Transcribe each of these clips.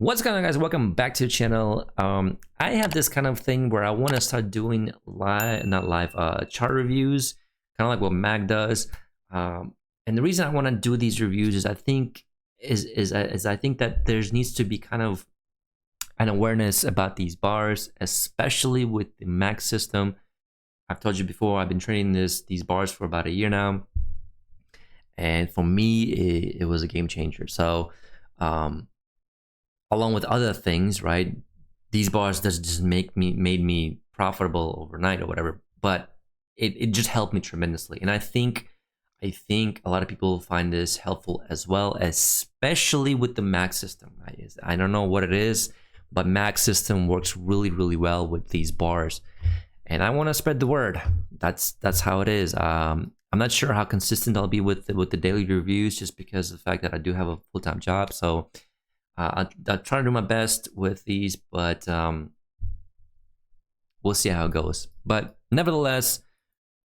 What's going on, guys? Welcome back to the channel. I have this kind of thing where I want to start doing chart reviews, kind of like what Mag does. And the reason I want to do these reviews is I think that there needs to be kind of an awareness about these bars, especially with the Mag system. I've told you before, I've been trading these bars for about a year now, and for me, it was a game changer. So along with other things, right? These bars doesn't just made me profitable overnight or whatever, but it just helped me tremendously. And I think a lot of people find this helpful as well, especially with the Mag system. I don't know what it is, but Mag system works really well with these bars, and I want to spread the word. That's how it is. I'm not sure how consistent I'll be with the daily reviews, just because of the fact that I do have a full-time job. So I'll try to do my best with these, but we'll see how it goes. But nevertheless,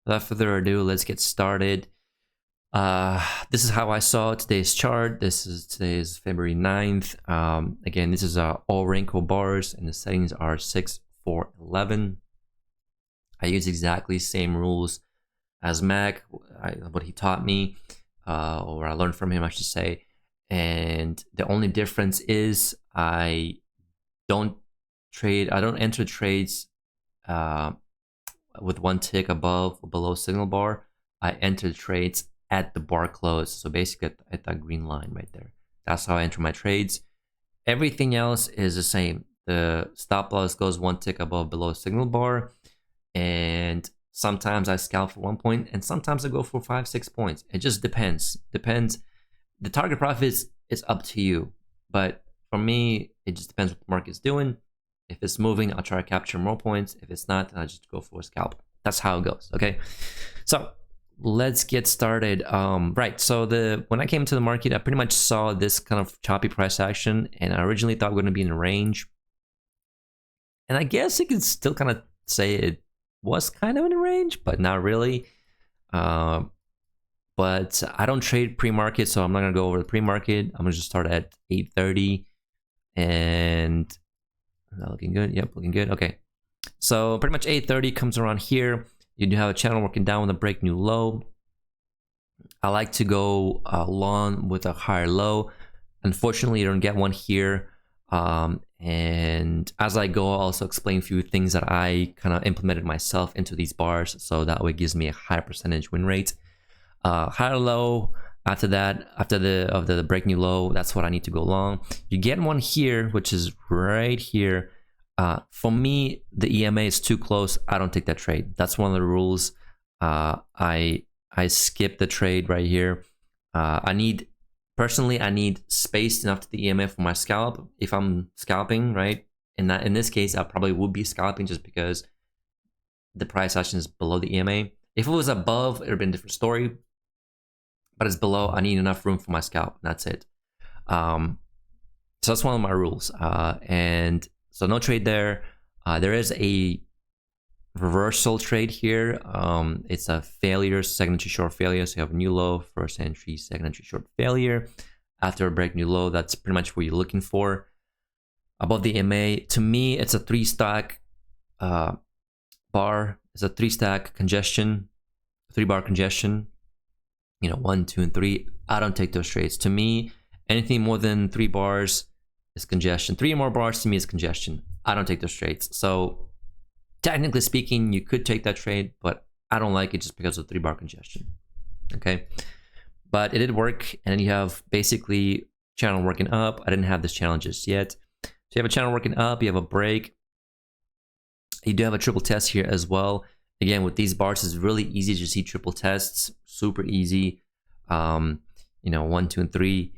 without further ado, let's get started. This is how I saw today's chart. Today's February 9th. Again, this is Orenko Bars, and the settings are 6, 4, 11. I use exactly the same rules as Mag, what he taught me, or I learned from him, I should say. And the only difference is I don't enter trades with one tick above or below signal bar. I enter trades at the bar close, so basically at that green line right there. That's how I enter my trades. Everything else is the same. The stop loss goes one tick above below signal bar, and sometimes I scalp for 1 point, and sometimes I go for 5-6 points. It just depends. The target profit is up to you, but for me, it just depends what the market's doing. If it's moving, I'll try to capture more points. If it's not, I'll just go for a scalp. That's how it goes. Okay, so let's get started. Right, so when I came to the market, I pretty much saw this kind of choppy price action, and I originally thought we were going to be in a range, and I guess you can still kind of say it was kind of in a range, but not really. But I don't trade pre-market, so I'm not gonna go over the pre-market. I'm gonna just start at 8:30, and looking good. Yep, looking good. Okay, so pretty much 8:30 comes around here. You do have a channel working down with a break new low. I like to go long with a higher low. Unfortunately, you don't get one here. And as I go, I'll also explain a few things that I kind of implemented myself into these bars, so that way it gives me a high percentage win rate. Higher low after that, after the break new low, that's what I need to go long. You get one here, which is right here. For me, the EMA is too close. I don't take that trade. That's one of the rules. I skip the trade right here. Personally, I need space enough to the EMA for my scalp. If I'm scalping, right, in this case, I probably would be scalping just because the price action is below the EMA. If it was above, it would have been a different story. But it's below, I need enough room for my scalp. That's it. So that's one of my rules. And so no trade there. There is a reversal trade here. It's a failure, second entry short failure. So you have a new low, first entry, second entry short failure. After a break new low, that's pretty much what you're looking for. Above the EMA, to me, it's a 3-stack bar. It's a 3-stack congestion, 3-bar congestion. 1, 2, and 3. I don't take those trades. To me, anything more than 3 bars is congestion. 3 or more bars to me is congestion. I don't take those trades. So technically speaking, you could take that trade, but I don't like it just because of 3-bar congestion. Okay, but it did work, and you have basically channel working up. I didn't have this channel just yet. So you have a channel working up. You have a break. You do have a triple test here as well. Again, with these bars, it's really easy to see triple tests. Super easy. 1, 2, and 3.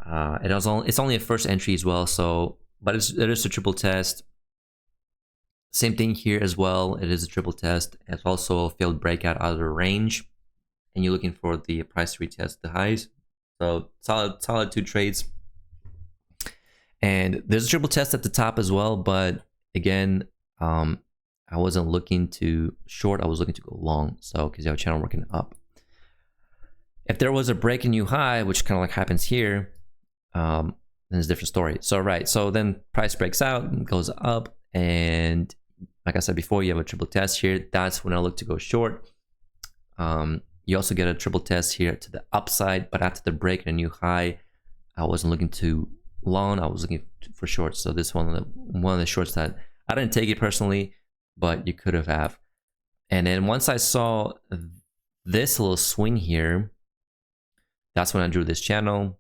It's only a first entry as well. So, but it is a triple test. Same thing here as well. It is a triple test. It's also a failed breakout out of the range, and you're looking for the price to retest the highs. So solid 2 trades. And there's a triple test at the top as well. But again, I wasn't looking to short, I was looking to go long. So because you have a channel working up. If there was a break in new high, which kind of like happens here, then it's a different story. So right, so then price breaks out and goes up, and like I said before, you have a triple test here. That's when I look to go short. You also get a triple test here to the upside, but after the break and a new high, I wasn't looking to long, I was looking for shorts. So this one of the shorts that I didn't take it personally, but you could have. And then once I saw this little swing here, that's when I drew this channel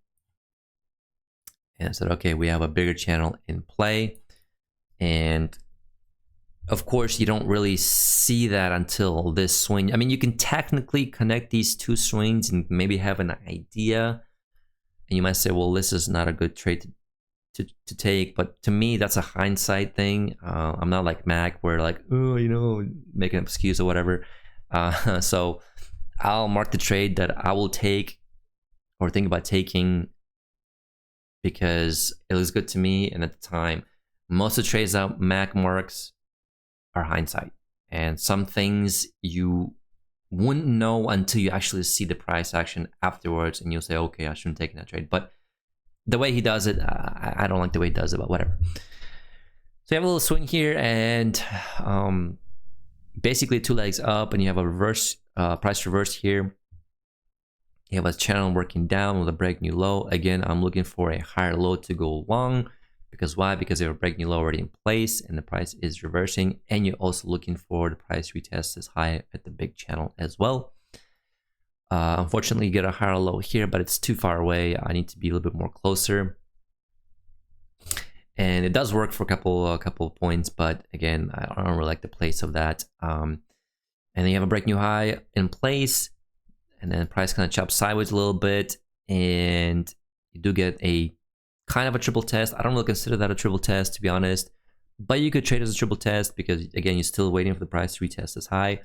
and I said, okay, we have a bigger channel in play. And of course, you don't really see that until this swing. I mean, you can technically connect these two swings and maybe have an idea. And you might say, well, this is not a good trade to take. But to me, that's a hindsight thing. I'm not like Mac where like, oh, you know, make an excuse or whatever. So I'll mark the trade that I will take or think about taking because it looks good to me. And at the time, most of the trades that Mac marks are hindsight. And some things you wouldn't know until you actually see the price action afterwards and you'll say, okay, I shouldn't take that trade. But the way he does it, I don't like the way he does it, but whatever. So you have a little swing here and basically 2 legs up, and you have a reverse price reverse here. You have a channel working down with a break new low. Again, I'm looking for a higher low to go long. Because why? Because they have a break new low already in place and the price is reversing, and you're also looking for the price retest this high at the big channel as well. Unfortunately, you get a higher low here, but it's too far away. I need to be a little bit more closer. And it does work for a couple of points, but again, I don't really like the place of that. And then you have a break new high in place, and then the price kind of chops sideways a little bit, and you do get a kind of a triple test. I don't really consider that a triple test, to be honest, but you could trade as a triple test because again, you're still waiting for the price to retest this high.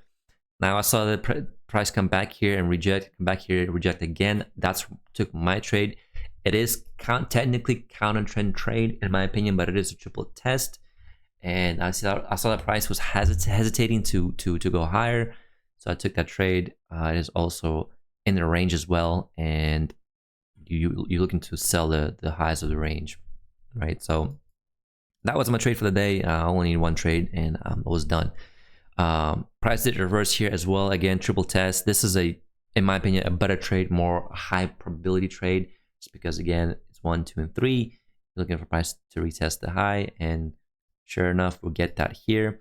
Now I saw the price come back here and reject, come back here, reject again. That's took my trade. It is technically counter trend trade in my opinion, but it is a triple test. And I saw that price was hesitating to go higher, so I took that trade. It is also in the range as well, and you're looking to sell the highs of the range, right? So that was my trade for the day. I only need one trade and I was done. Price did reverse here as well. Again, triple test. This is in my opinion, a better trade, more high probability trade, just because again, it's 1, 2, and 3. You're looking for price to retest the high, and sure enough, we'll get that here.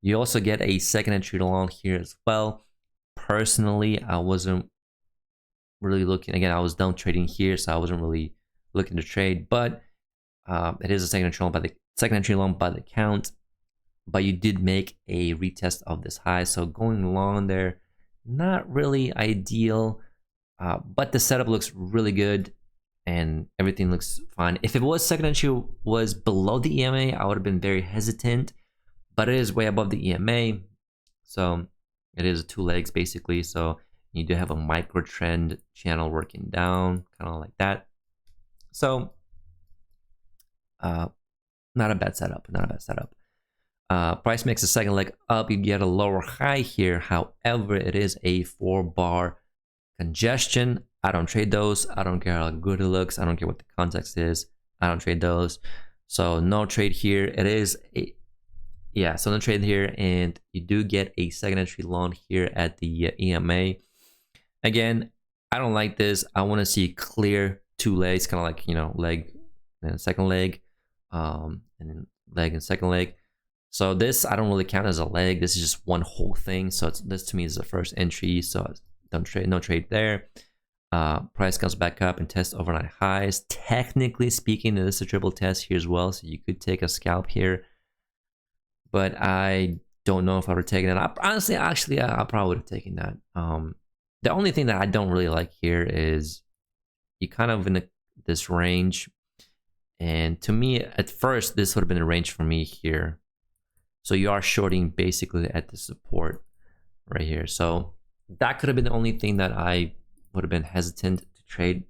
You also get a second entry along here as well. Personally, I wasn't really looking. Again, I was done trading here, so I wasn't really looking to trade, but it is a second entry long by the count. But you did make a retest of this high, so going long there, not really ideal, but the setup looks really good and everything looks fine. If it was second entry was below the EMA, I would have been very hesitant, but it is way above the EMA, so it is 2 legs basically. So you do have a micro trend channel working down, kind of like that. So not a bad setup, not a bad setup. Price makes a second leg up, you get a lower high here. However, it is a 4-bar congestion. I don't trade those. I don't care how good it looks. I don't care what the context is. I don't trade those. So no trade here. It is so no trade here, and you do get a second entry long here at the EMA. Again, I don't like this. I want to see clear 2 legs, kind of like, you know, leg and then second leg, and then leg and second leg. So this I don't really count as a leg. This is just one whole thing. So this to me is the first entry. So don't trade, no trade there. Price comes back up and tests overnight highs. Technically speaking, this is a triple test here as well. So you could take a scalp here, but I don't know if I would have taken it. Honestly, actually, I probably would have taken that. The only thing that I don't really like here is you kind of in this range. And to me, at first, this would have been a range for me here. So you are shorting basically at the support right here. So that could have been the only thing that I would have been hesitant to trade.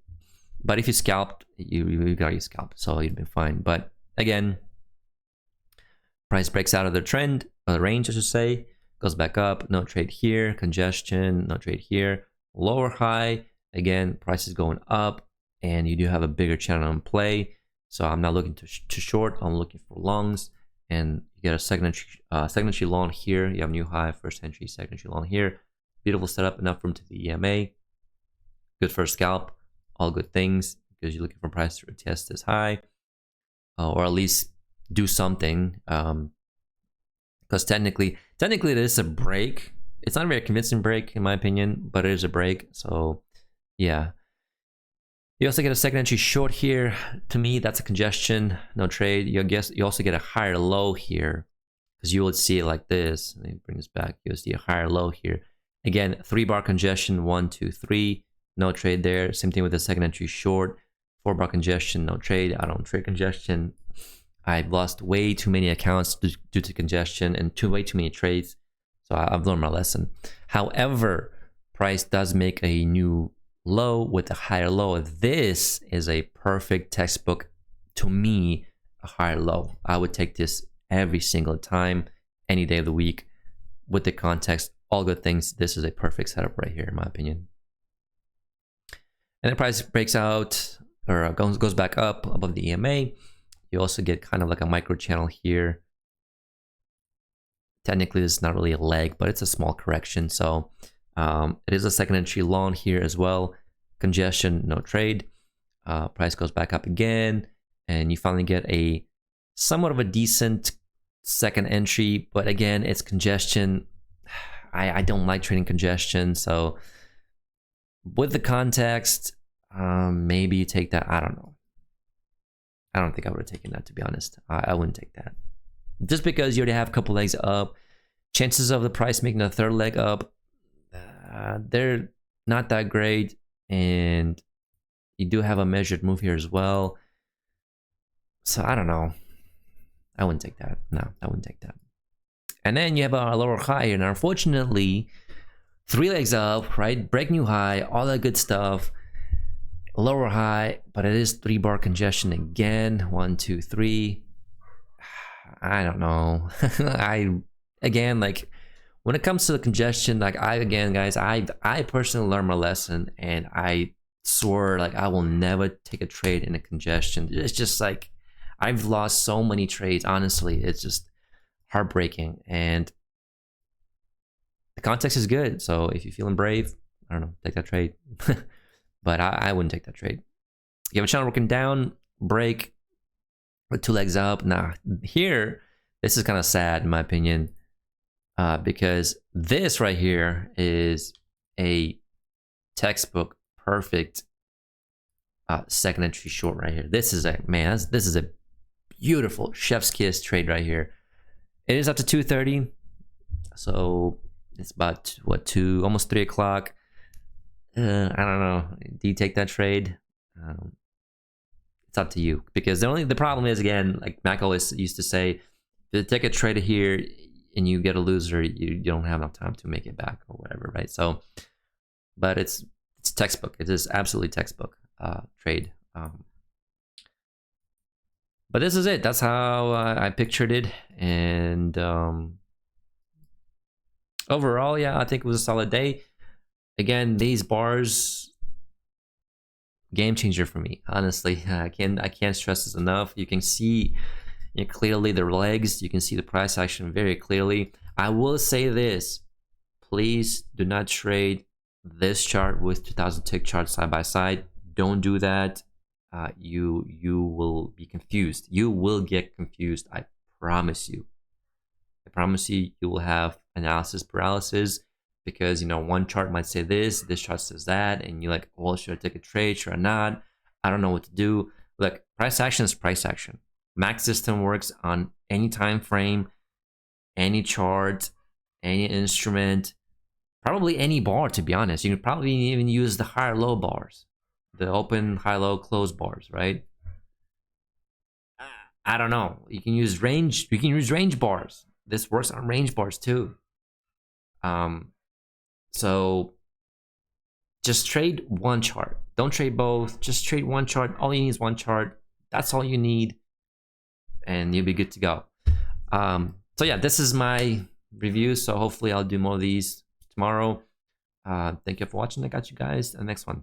But if you scalped, you got your scalp, so you'd been fine. But again, price breaks out of the trend, or the range, I should say, goes back up, no trade here, congestion, no trade here, lower high, again, price is going up, and you do have a bigger channel in play. So I'm not looking to short, I'm looking for longs. And you get a second entry long here. You have new high, first entry, second entry long here. Beautiful setup, enough room to the EMA. Good for a scalp, all good things, because you're looking for price to retest this high, or at least do something. Because technically it is a break. It's not a very convincing break in my opinion, but it is a break. So yeah. You also get a second entry short here. To me, that's a congestion, no trade. You also get a higher low here, because you would see it like this. Let me bring this back. You'll see a higher low here. Again, 3-bar congestion, 1, 2, 3, no trade there. Same thing with the second entry short, 4-bar congestion, no trade. I don't trade congestion. I've lost way too many accounts due to congestion and way too many trades. So I've learned my lesson. However, price does make a new low with a higher low. This is a perfect textbook, to me, a higher low. I would take this every single time, any day of the week, with the context, all good things. This is a perfect setup right here, in my opinion. And the price breaks out, or goes back up above the EMA. You also get kind of like a micro channel here. Technically, this is not really a leg, but it's a small correction. So it is a second entry long here as well. Congestion, no trade. Price goes back up again, and you finally get a somewhat of a decent second entry. But again, it's congestion. I don't like trading congestion. So with the context, maybe you take that. I don't know. I don't think I would have taken that, to be honest. I wouldn't take that. Just because you already have a couple legs up, chances of the price making a third leg up, they're not that great. And you do have a measured move here as well. So I don't know. I wouldn't take that. No, I wouldn't take that. And then you have a lower high here. Now, unfortunately, 3 legs up, right? Break new high, all that good stuff. Lower high, but it is 3-bar congestion again. 1, 2, 3. I don't know. Again, like, when it comes to the congestion, like, guys, I personally learned my lesson, and I swore, like, I will never take a trade in a congestion. It's just like, I've lost so many trades, honestly. It's just heartbreaking, and the context is good. So if you're feeling brave, I don't know, take that trade. But I wouldn't take that trade. You have a channel working down, break with 2 legs up. Now here, this is kind of sad in my opinion, because this right here is a textbook perfect second entry short right here. This is a, man, this is a beautiful chef's kiss trade right here. It is up to 2:30, so it's about what, almost 3 o'clock. I don't know. Do you take that trade? It's up to you, because the problem is, again, like Mac always used to say, if you take a trade here and you get a loser, you don't have enough time to make it back or whatever, right? So, but it's textbook. It is absolutely textbook trade. But this is it. That's how I pictured it, and overall, yeah, I think it was a solid day. Again, these bars, game changer for me. Honestly, I can't stress this enough. You can see clearly the legs. You can see the price action very clearly. I will say this: please do not trade this chart with 2000 tick chart side by side. Don't do that. You will be confused. You will get confused. I promise you. I promise you. You will have analysis paralysis. Because, one chart might say this chart says that, and you're like, well, should I take a trade? Should I not? I don't know what to do. Look, price action is price action. Mac system works on any time frame, any chart, any instrument, probably any bar, to be honest. You can probably even use the higher low bars, the open, high, low, close bars, right? I don't know. You can use range bars. This works on range bars too. So just trade one chart. Don't trade both. Just trade one chart. All you need is one chart. That's all you need, and you'll be good to go. So yeah, this is my review. So hopefully I'll do more of these tomorrow. Thank you for watching. I got you guys in the next one.